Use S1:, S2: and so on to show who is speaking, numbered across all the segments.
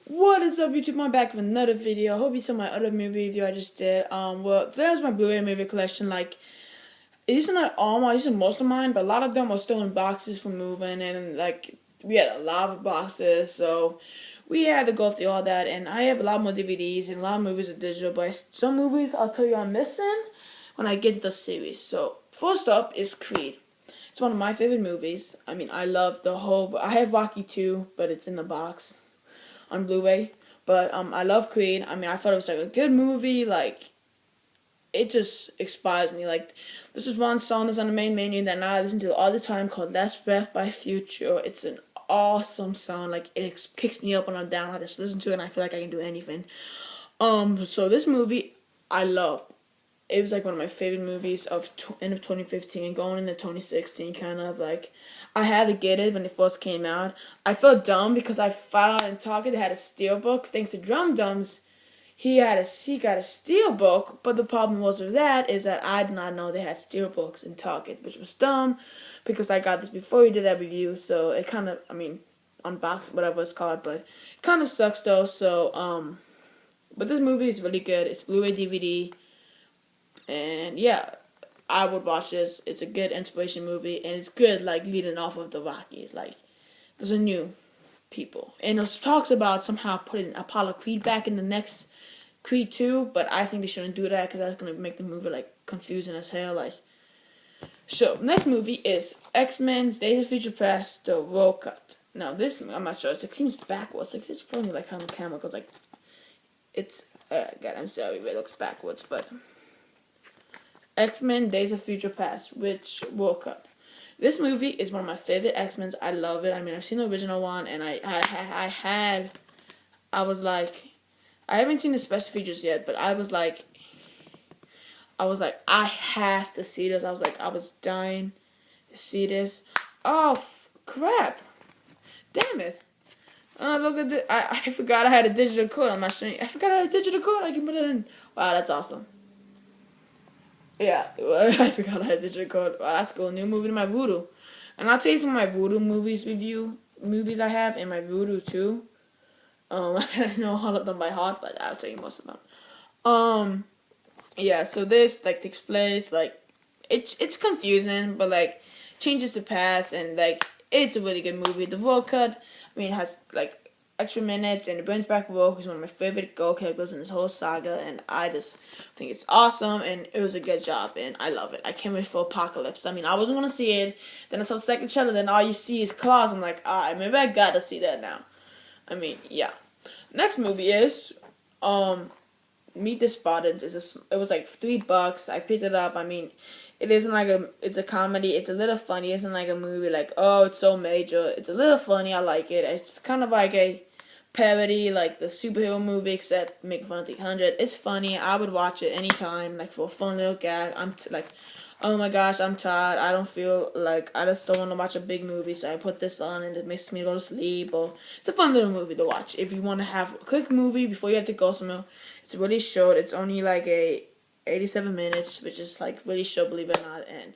S1: What is up, YouTube? I'm back with another video. I hope you saw my other movie review I just did. Well, there's my Blu-ray movie collection. Like, these are not all mine, these are most of mine, but a lot of them are still in boxes from moving, and like, we had a lot of boxes, so we had to go through all that. And I have a lot more DVDs and a lot of movies are digital, but some movies I'll tell you I'm missing when I get to the series. So, first up is Creed. It's one of my favorite movies. I mean, I love the whole. I have Rocky 2, but it's in the box on Blu-ray. But I love Creed. I mean, I thought it was like a good movie. Like, it just inspires me. Like, this is one song that's on the main menu that now I listen to all the time called "Last Breath" by Future. It's an awesome song. Like, it kicks me up when I'm down. I just listen to it and I feel like I can do anything. So this movie I love. It was like one of my favorite movies of end of 2015, going into 2016. Kind of like, I had to get it when it first came out. I felt dumb because I found out in Target they had a steelbook. Thanks to Drum Dums, he got a steelbook. But the problem was with that is that I did not know they had steelbooks in Target, which was dumb because I got this before we did that review. So it kind of, I mean, unboxed, whatever it's called, but it kind of sucks though. So but this movie is really good. It's Blu-ray DVD. And yeah, I would watch this. It's a good inspiration movie, and it's good, like, leading off of the Rockies. Like, there's a new people. And it talks about somehow putting Apollo Creed back in the next Creed 2, but I think they shouldn't do that because that's going to make the movie, like, confusing as hell. Like, so, next movie is X-Men Days of Future Past, the World Cut. Now, this, I'm not sure, it seems backwards. Like, it's funny, like, how the camera goes, like, it's, God, I'm sorry, it looks backwards, but X-Men Days of Future Past, which World Cup. This movie is one of my favorite X-Men's. I love it. I mean, I've seen the original one, and I was like, I haven't seen the special features yet, but I was like, I have to see this. I was dying to see this. Oh, crap. Damn it. Oh, look at this. I forgot I had a digital code. I'm not sure. I forgot I had a digital code. I can put it in. Wow, that's awesome. Yeah, I forgot I had digital code. Wow, that's cool. New movie to my Voodoo. And I'll tell you some of my Voodoo movies I have in my Voodoo too. I don't know all of them by heart, but I'll tell you most of them. Yeah, so this, like, takes place, like, it's confusing, but, like, changes the past, and, like, it's a really good movie. The World Cut, I mean, it has, like, extra minutes, and it brings back Rogue, who's one of my favorite Go characters in this whole saga, and I just think it's awesome, and it was a good job, and I love it. I can't wait for Apocalypse. I mean, I wasn't gonna see it, then I saw the second trailer, then all you see is claws. I'm like, alright, maybe I gotta see that now. I mean, yeah. Next movie is, Meet the Spartans. It was like $3. I picked it up. I mean, it isn't like it's a comedy. It's a little funny. It isn't like a movie like, oh, it's so major. It's a little funny. I like it. It's kind of like a parody, like the superhero movie, except make fun of 300. It's funny. I would watch it anytime, like for a fun little gag. Like, oh my gosh, I'm tired. I don't feel like, I just don't want to watch a big movie, so I put this on and it makes me go to sleep. Or it's a fun little movie to watch if you want to have a quick movie before you have to go somewhere. It's really short. It's only like 87 minutes, which is like really short, believe it or not. And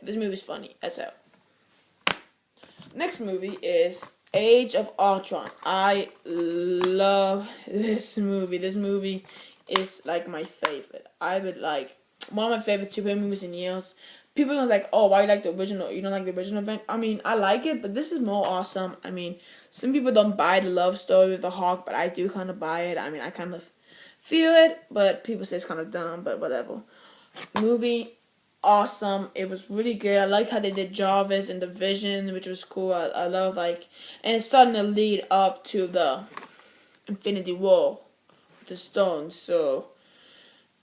S1: this movie's funny as hell. Next movie is Age of Ultron. I love this movie. This movie is like my favorite. I would like one of my favorite superhero movies in years. People are like, oh, why you like the original? You don't like the original event? I mean, I like it, but this is more awesome. I mean, some people don't buy the love story with the Hawk, but I do kind of buy it. I mean, I kind of feel it, but people say it's kind of dumb, but whatever. Movie, awesome. It was really good. I like how they did Jarvis and the Vision, which was cool. I love, like, and it's starting to lead up to the Infinity War with the stones, so.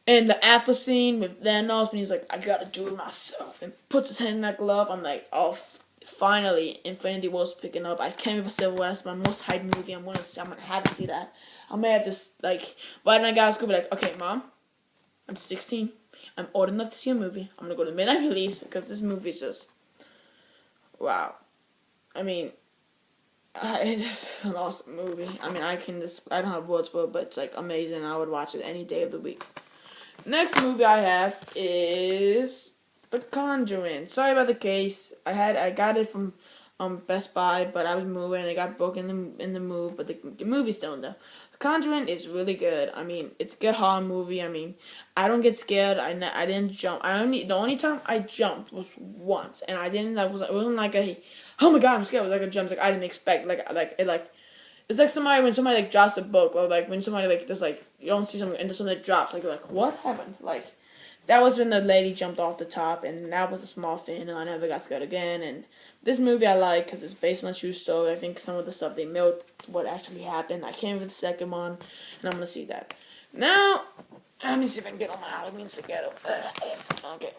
S1: And the after scene with Thanos when he's like, I gotta do it myself, and puts his hand in that glove. I'm like, oh, finally, Infinity War's picking up. I can't wait for Civil War. That's my most hyped movie. I'm gonna have to see that. I'm gonna have this, like, right now, guys, gonna be like, okay, Mom, I'm 16. I'm old enough to see a movie. I'm gonna go to midnight release because this movie is just, wow. I mean, it's an awesome movie. I mean, I don't have words for it, but it's like amazing. I would watch it any day of the week. Next movie I have is The Conjuring. Sorry about the case. I got it from Best Buy, but I was moving and it got broken in the move. But the movie's still in there. The Conjuring is really good. I mean, it's a good horror movie. I mean, I don't get scared. I didn't jump. The only time I jumped was once, and I didn't. It wasn't like a, oh my god, I'm scared. It was like a jump. Like I didn't expect. It's like when somebody like drops a book, or like when somebody like just like you don't see something and something that drops. Like you're like, what happened? Like that was when the lady jumped off the top, and that was a small thing, and I never got scared again. And this movie I like because it's based on a true story. I think some of the stuff they milked what actually happened. I can't wait for the second one, and I'm gonna see that. Now, let me see if I can get all my Halloween together. Okay.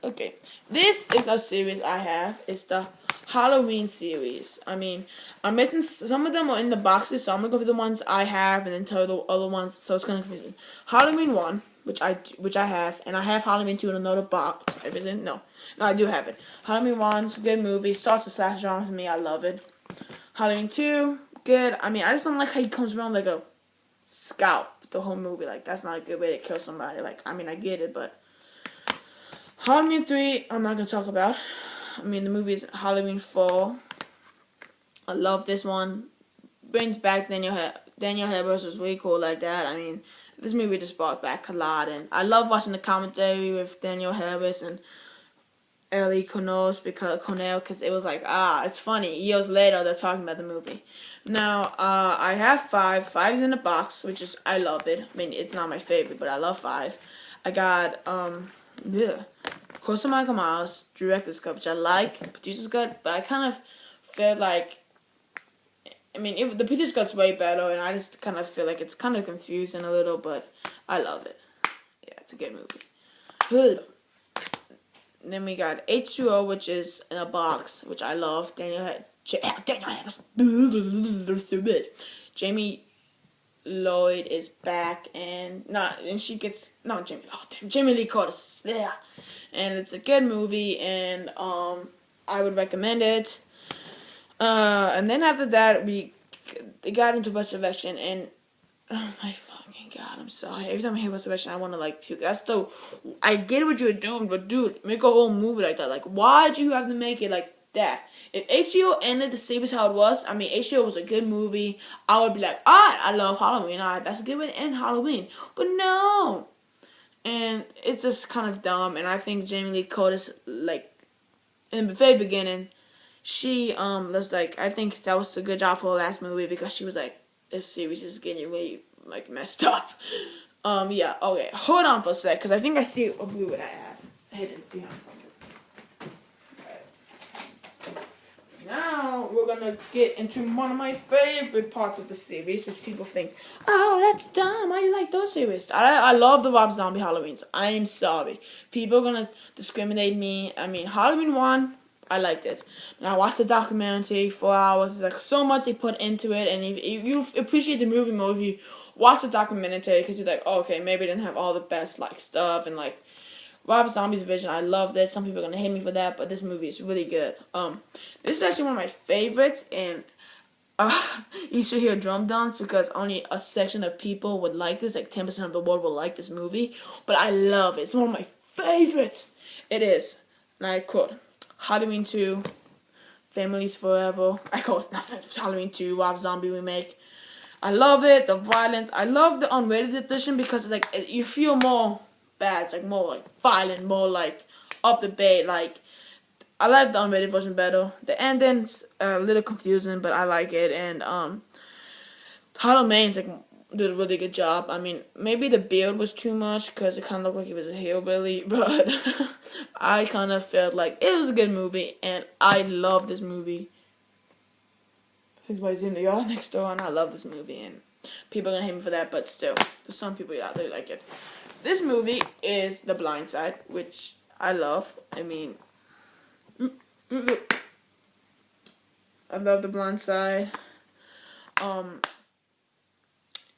S1: Okay. This is a series I have. It's the Halloween series. I mean, I'm missing some of them are in the boxes, so I'm gonna go through the ones I have and then tell the other ones. So it's kind of confusing. Halloween 1, which I have, and I have Halloween 2 in another box. Everything? No, I do have it. Halloween 1, it's a good movie. Starts a slash genre for me. I love it. Halloween 2, good. I mean, I just don't like how he comes around like a scalp the whole movie. Like that's not a good way to kill somebody. Like I mean, I get it, but Halloween 3, I'm not gonna talk about. I mean, the movie is Halloween 4. I love this one. Brings back Daniel Harris was really cool like that. I mean, this movie just brought back a lot, and I love watching the commentary with Daniel Harris and Ellie Connell because it was like, it's funny. Years later, they're talking about the movie. Now, I have 5. 5 is in the box, which is, I love it. I mean, it's not my favorite, but I love 5. I got, of course, Michael Myers, director's cut, which I like, producer's cut, but I kind of feel like, I mean, the producer's cut's way better, and I just kind of feel like it's kind of confusing a little, but I love it. Yeah, it's a good movie. Good. Then we got H2O, which is in a box, which I love. Jamie Lloyd is back, and she gets Jamie Lee Curtis. Yeah, and it's a good movie, and I would recommend it. And then after that, they got into Resurrection, and oh my fucking god, I'm sorry. Every time I hear Resurrection, I want to like puke. I get what you're doing, but dude, make a whole movie like that. Like, why'd you have to make it like that? If HBO ended the series how it was, I mean, HBO was a good movie, I would be like, alright, I love Halloween. Alright, that's a good way to end Halloween. But no. And it's just kind of dumb, and I think Jamie Lee Curtis, like, in the very beginning, she, was like, I think that was a good job for her last movie because she was like, this series is getting really, like, messed up. Yeah, okay, hold on for a sec, because I think I see a blue that I have hidden behind something. Now, we're gonna get into one of my favorite parts of the series, which people think, oh, that's dumb, why do you like those series? I love the Rob Zombie Halloweens. I am sorry. People are gonna discriminate me. I mean, Halloween 1, I liked it. And I watched the documentary, 4 hours, like, so much they put into it, and you appreciate the movie more if you watch the documentary, because you're like, oh, okay, maybe it didn't have all the best, like, stuff, and, like, Rob Zombie's vision, I loved it. Some people are gonna hate me for that, but this movie is really good. This is actually one of my favorites, and you should hear drum dumps because only a section of people would like this. Like 10% of the world will like this movie, but I love it. It's one of my favorites. It is, and I quote, Halloween 2, Families Forever. I quote, not Halloween 2, Rob Zombie remake. I love it. The violence. I love the unrated edition because like you feel more bad. It's like more like violent, more like up the bait. Like I like the unrated version better. The ending's a little confusing, but I like it. And Halloween's like did a really good job. I mean, maybe the beard was too much because it kind of looked like he was a hillbilly, but I kind of felt like it was a good movie, and I love this movie. Somebody's in the yard next door, and I love this movie, and people are gonna hate me for that, but still, there's some people out there like it. This movie is The Blind Side, which I love. I mean, I love The Blind Side.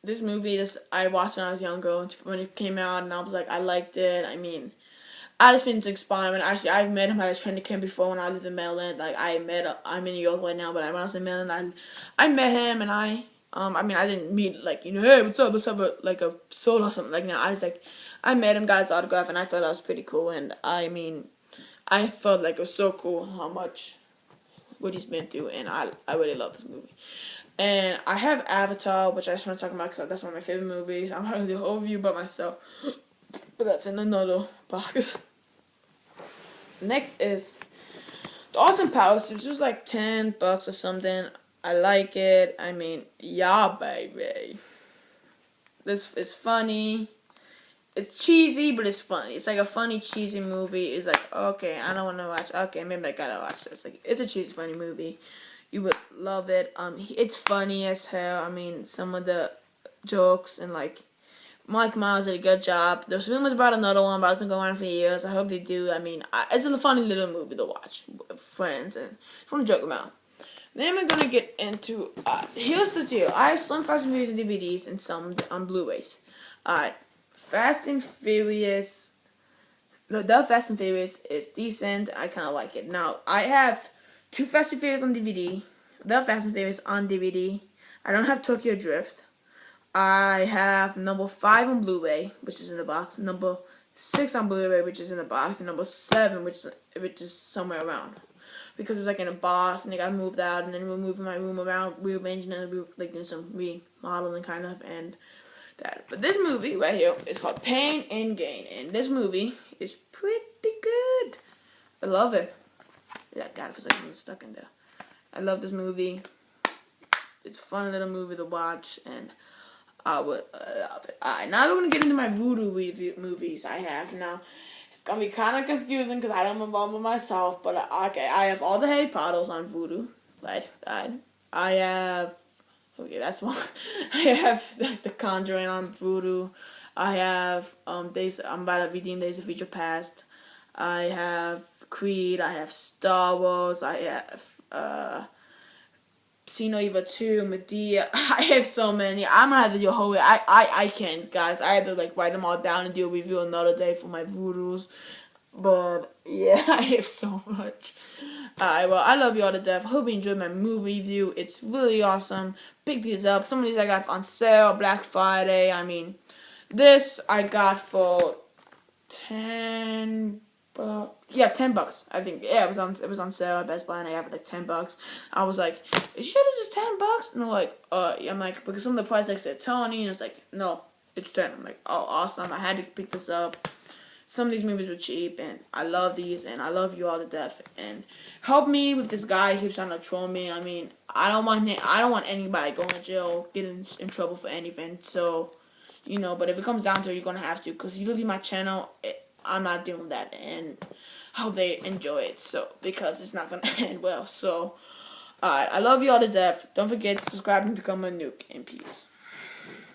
S1: This movie, I watched when I was younger, when it came out, and I was like, I liked it. I mean, I just think it's inspiring. Actually, I've met him at a training camp before when I lived in Maryland. Like, I'm in New York right now, but when I was in Maryland, I met him, and I mean, I didn't meet, like, you know, hey, what's up, like, a soul or something. Like, no, I met him, got his autograph, and I thought that was pretty cool, and I mean, I felt like it was so cool how much what he's been through, and I really love this movie. And I have Avatar, which I just want to talk about because that's one of my favorite movies. I'm having to do a whole review about myself, but that's in another box. Next is the Austin Powers. It was like $10 or something. I like it. I mean, yeah, baby. This is funny. It's cheesy, but it's funny. It's like a funny, cheesy movie. It's like, okay, I don't want to watch. Okay, maybe I gotta watch this. Like, it's a cheesy, funny movie. You would love it. It's funny as hell. I mean, some of the jokes and like Mike Miles did a good job. There's rumors about another one, but it's been going on for years. I hope they do. I mean, it's a funny little movie to watch with friends and just want to joke about. Then we're gonna get into. Here's the deal. I have some Fast and Furious on DVDs and some on Blu-rays. Fast and Furious. No, the Fast and Furious is decent. I kind of like it. Now I have 2 Fast and Furious on DVD. The Fast and Furious on DVD. I don't have Tokyo Drift. I have number 5 on Blu-ray, which is in the box. Number 6 on Blu-ray, which is in the box, and number 7, which is somewhere around. Because it was like in a box, and they got moved out, and then we were moving my room around, rearranging it, we were like doing some remodeling kind of, and that. But this movie right here is called Pain and Gain, and this movie is pretty good. I love it. Yeah, God, it feels like something stuck in there. I love this movie. It's a fun little movie to watch, and I would love it. Alright, now we're going to get into my voodoo movies I have. Now, it's going to be kind of confusing because I don't remember myself, but okay, I have all the Harry Potters on voodoo. Right? I have, okay, that's one. I have the Conjuring on voodoo. I have, I'm about to redeem Days of Future Past. I have Creed. I have Star Wars. I have, See No Evil 2, Medea. I have so many. I'm gonna have to do a whole. I can't, guys. I had to like write them all down and do a review another day for my voodoos. But yeah, I have so much. Alright, well, I love you all to death. Hope you enjoyed my movie review. It's really awesome. Pick these up. Some of these I got on sale, Black Friday. I mean, this I got for $10. Yeah, $10. I think it was on sale at Best Buy, and I got it like $10. I was like, "You sure this is $10?" And they're like, yeah. I'm like, because some of the price like said Tony, and it's like, no, it's 10. I'm like, oh, awesome. I had to pick this up. Some of these movies were cheap, and I love these, and I love you all to death. And help me with this guy who's trying to troll me. I mean, I don't want anybody going to jail, getting in trouble for anything. So, but if it comes down to it, you're gonna have to, because you leave my channel. I'm not doing that, and I hope they enjoy it, so, because it's not gonna end well. So, I love you all to death. Don't forget to subscribe and become a nuke, and peace.